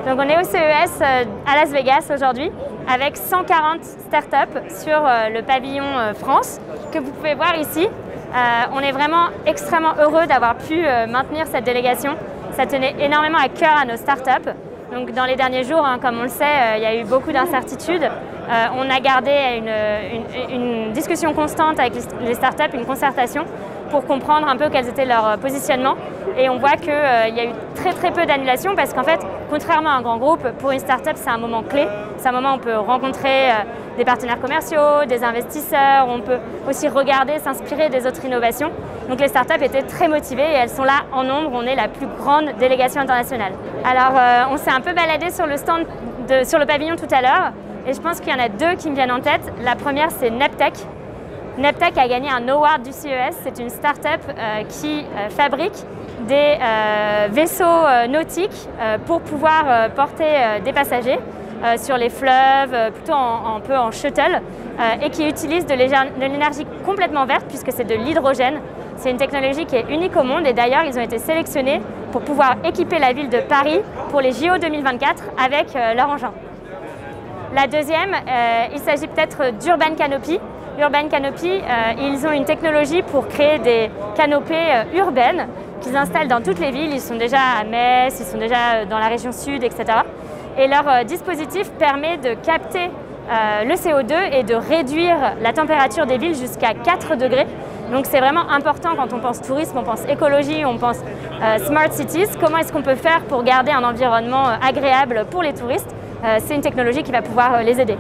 Donc on est au CES à Las Vegas aujourd'hui avec 140 startups sur le pavillon France que vous pouvez voir ici. On est vraiment extrêmement heureux d'avoir pu maintenir cette délégation. Ça tenait énormément à cœur à nos startups. Donc dans les derniers jours, comme on le sait, il y a eu beaucoup d'incertitudes. On a gardé une discussion constante avec les startups, une concertation pour comprendre un peu quels étaient leurs positionnements. Et on voit qu'il y a eu très peu d'annulations parce qu'en fait, contrairement à un grand groupe, pour une startup, c'est un moment clé. C'est un moment où on peut rencontrer des partenaires commerciaux, des investisseurs, on peut aussi regarder, s'inspirer des autres innovations. Donc les startups étaient très motivées et elles sont là en nombre. On est la plus grande délégation internationale. Alors on s'est un peu baladé sur le stand, sur le pavillon tout à l'heure et je pense qu'il y en a deux qui me viennent en tête. La première, c'est Neptech. Neptech a gagné un award du CES. C'est une start-up qui fabrique des vaisseaux nautiques pour pouvoir porter des passagers sur les fleuves, plutôt un peu en shuttle, et qui utilise de l'énergie complètement verte puisque c'est de l'hydrogène. C'est une technologie qui est unique au monde et d'ailleurs ils ont été sélectionnés pour pouvoir équiper la ville de Paris pour les JO 2024 avec leur engin. La deuxième, il s'agit peut-être d'Urban Canopy. Urban Canopy, ils ont une technologie pour créer des canopées urbaines qu'ils installent dans toutes les villes. Ils sont déjà à Metz, ils sont déjà dans la région sud, etc. Et leur dispositif permet de capter le CO2 et de réduire la température des villes jusqu'à 4 degrés. Donc c'est vraiment important quand on pense tourisme, on pense écologie, on pense smart cities. Comment est-ce qu'on peut faire pour garder un environnement agréable pour les touristes? C'est une technologie qui va pouvoir les aider.